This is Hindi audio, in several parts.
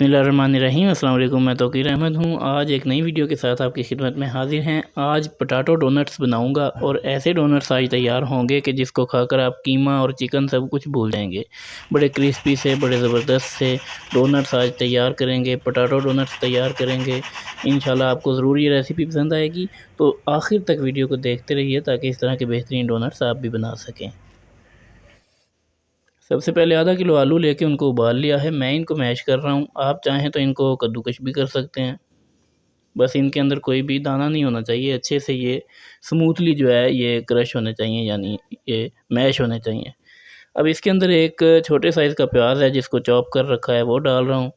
बिस्मिल्लाहिर्रहमानिर्रहीम। अस्सलाम वालेकुम। मैं तौकीर अहमद हूँ। आज एक नई वीडियो के साथ आपकी खिदमत में हाजिर हैं। आज पोटैटो डोनट्स बनाऊँगा और ऐसे डोनट्स आज तैयार होंगे कि जिसको खाकर आप कीमा और चिकन सब कुछ भूल जाएंगे। बड़े क्रिस्पी से बड़े ज़बरदस्त से डोनट्स आज तैयार करेंगे, पोटैटो डोनट्स तैयार करेंगे। इंशाल्लाह आपको ज़रूर ये रेसिपी पसंद आएगी, तो आखिर तक वीडियो को देखते रहिए ताकि इस तरह के बेहतरीन डोनट्स आप भी बना सकें। सबसे पहले आधा किलो आलू लेके उनको उबाल लिया है। मैं इनको मैश कर रहा हूँ, आप चाहें तो इनको कद्दूकश भी कर सकते हैं। बस इनके अंदर कोई भी दाना नहीं होना चाहिए, अच्छे से ये स्मूथली जो है ये क्रश होने चाहिए, यानी ये मैश होने चाहिए। अब इसके अंदर एक छोटे साइज़ का प्याज है जिसको चॉप कर रखा है, वो डाल रहा हूँ।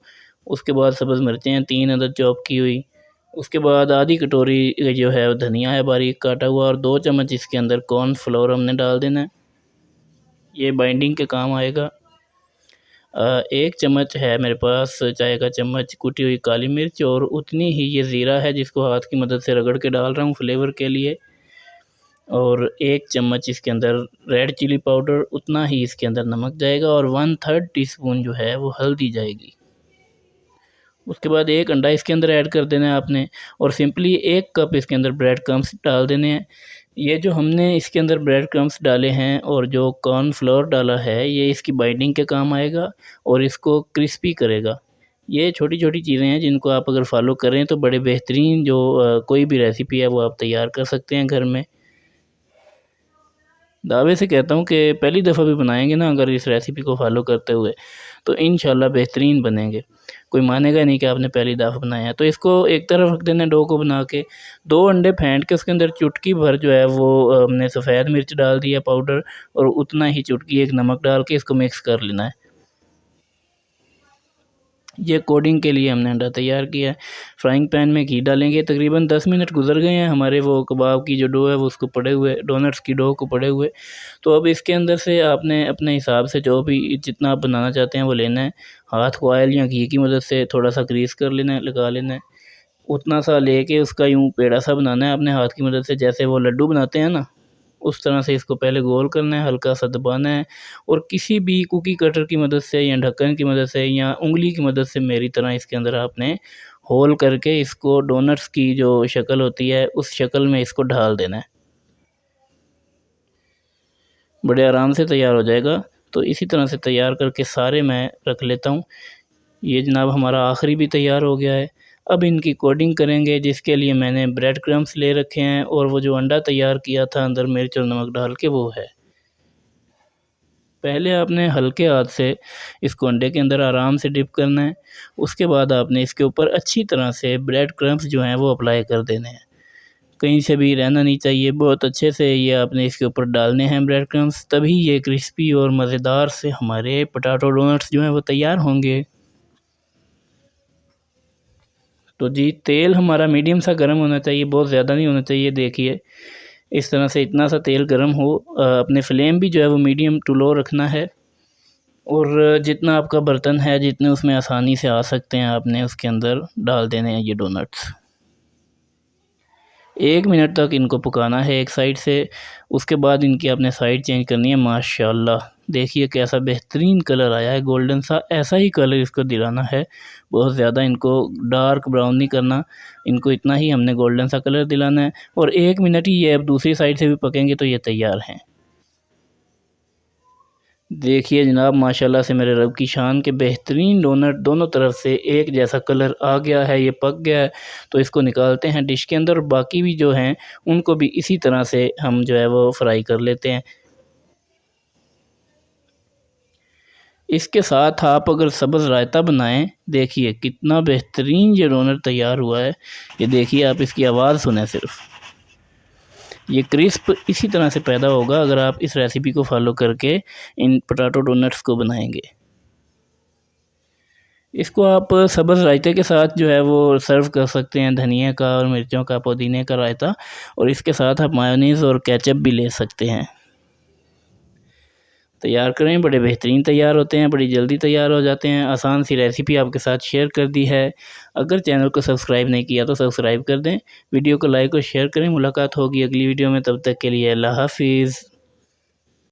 उसके बाद सब्ज़ मिर्चें हैं 3 अदद चॉप की हुई। उसके बाद आधी कटोरी जो है धनिया है बारीक काटा हुआ, और 2 चम्मच इसके अंदर कॉर्नफ्लोर हमने डाल देना है, ये बाइंडिंग के काम आएगा। 1 चम्मच है मेरे पास चाय का चम्मच कुटी हुई काली मिर्च, और उतनी ही ये ज़ीरा है जिसको हाथ की मदद से रगड़ के डाल रहा हूँ फ्लेवर के लिए। और 1 चम्मच इसके अंदर रेड चिली पाउडर, उतना ही इसके अंदर नमक जाएगा, और 1/3 टीस्पून जो है वो हल्दी जाएगी। उसके बाद 1 अंडा इसके अंदर ऐड कर देना है आपने, और सिंपली 1 कप इसके अंदर ब्रेड क्रम्स डाल देने हैं। ये जो हमने इसके अंदर ब्रेड क्रम्स डाले हैं और जो कॉर्नफ्लोर डाला है, ये इसकी बाइंडिंग के काम आएगा और इसको क्रिस्पी करेगा। ये छोटी-छोटी चीज़ें हैं जिनको आप अगर फॉलो करें तो बड़े बेहतरीन जो कोई भी रेसिपी है वो आप तैयार कर सकते हैं घर में। दावे से कहता हूँ कि पहली दफ़ा भी बनाएँगे ना अगर इस रेसिपी को फॉलो करते हुए, तो इंशाल्लाह बेहतरीन बनेंगे। कोई मानेगा नहीं कि आपने पहली दफ़ा बनाया है। तो इसको एक तरफ रख देना है डो को बना के। 2 अंडे फेंट के उसके अंदर चुटकी भर जो है वो हमने सफ़ेद मिर्च डाल दिया पाउडर, और उतना ही चुटकी 1 नमक डाल के इसको मिक्स कर लेना है। ये कोडिंग के लिए हमने अंडा तैयार किया है। फ्राइंग पैन में घी डालेंगे। तकरीबन 10 मिनट गुजर गए हैं हमारे वो कबाब की जो डो है वो उसको पड़े हुए, डोनट्स की डो को पड़े हुए। तो अब इसके अंदर से आपने अपने हिसाब से जो भी जितना आप बनाना चाहते हैं वो लेना है। हाथ को ऑयल या घी की मदद से थोड़ा सा ग्रीस कर लेना है, लगा लेना है। उतना सा लेके उसका यूँ पेड़ा सा बनाना है अपने हाथ की मदद से, जैसे वो लड्डू बनाते हैं ना, उस तरह से इसको पहले गोल करना है, हल्का सा दबाना है, और किसी भी कुकी कटर की मदद से या ढक्कन की मदद से या उंगली की मदद से मेरी तरह इसके अंदर आपने होल करके इसको डोनट्स की जो शक्ल होती है उस शक्ल में इसको ढाल देना है। बड़े आराम से तैयार हो जाएगा। तो इसी तरह से तैयार करके सारे मैं रख लेता हूँ। ये जनाब हमारा आखिरी भी तैयार हो गया है। अब इनकी कोडिंग करेंगे, जिसके लिए मैंने ब्रेड क्रम्स ले रखे हैं, और वो जो अंडा तैयार किया था अंदर मिर्च और नमक डाल के वो है। पहले आपने हल्के हाथ से इसको अंडे के अंदर आराम से डिप करना है। उसके बाद आपने इसके ऊपर अच्छी तरह से ब्रेड क्रम्स जो हैं वो अप्लाई कर देने हैं। कहीं से भी रहना नहीं चाहिए, बहुत अच्छे से ये आपने इसके ऊपर डालने हैं ब्रेड क्रम्स, तभी ये क्रिस्पी और मज़ेदार से हमारे पोटैटो डोनट्स जो हैं वो तैयार होंगे। तो जी तेल हमारा मीडियम सा गर्म होना चाहिए, बहुत ज़्यादा नहीं होना चाहिए। देखिए इस तरह से इतना सा तेल गर्म हो। अपने फ्लेम भी जो है वो मीडियम टू लो रखना है, और जितना आपका बर्तन है, जितने उसमें आसानी से आ सकते हैं, आपने उसके अंदर डाल देने हैं ये डोनट्स। 1 मिनट तक इनको पकाना है एक साइड से। उसके बाद इनकी आपने साइड चेंज करनी है। माशाल्लाह देखिए कैसा बेहतरीन कलर आया है, गोल्डन सा। ऐसा ही कलर इसको दिलाना है, बहुत ज़्यादा इनको डार्क ब्राउन नहीं करना, इनको इतना ही हमने गोल्डन सा कलर दिलाना है। और 1 मिनट ही ये अब दूसरी साइड से भी पकेंगे तो ये तैयार हैं। देखिए जनाब माशाल्लाह से मेरे रब की शान के बेहतरीन डोनट दोनों तरफ से एक जैसा कलर आ गया है, ये पक गया है। तो इसको निकालते हैं डिश के अंदर, और बाकी भी जो हैं उनको भी इसी तरह से हम जो है वो फ्राई कर लेते हैं। इसके साथ आप अगर सब्ज़ रायता बनाएं, देखिए कितना बेहतरीन ये डोनट तैयार हुआ है। ये देखिए आप इसकी आवाज़ सुने सिर्फ। ये क्रिस्प इसी तरह से पैदा होगा अगर आप इस रेसिपी को फॉलो करके इन पोटैटो डोनट्स को बनाएंगे। इसको आप सब्ज़ रायते के साथ जो है वो सर्व कर सकते हैं, धनिया का और मिर्चों का पुदीने का रायता, और इसके साथ आप मायोनीज़ और केचप भी ले सकते हैं। तैयार करें, बड़े बेहतरीन तैयार होते हैं, बड़ी जल्दी तैयार हो जाते हैं। आसान सी रेसिपी आपके साथ शेयर कर दी है। अगर चैनल को सब्सक्राइब नहीं किया तो सब्सक्राइब कर दें, वीडियो को लाइक और शेयर करें। मुलाकात होगी अगली वीडियो में, तब तक के लिए अल्लाह हाफ़िज़।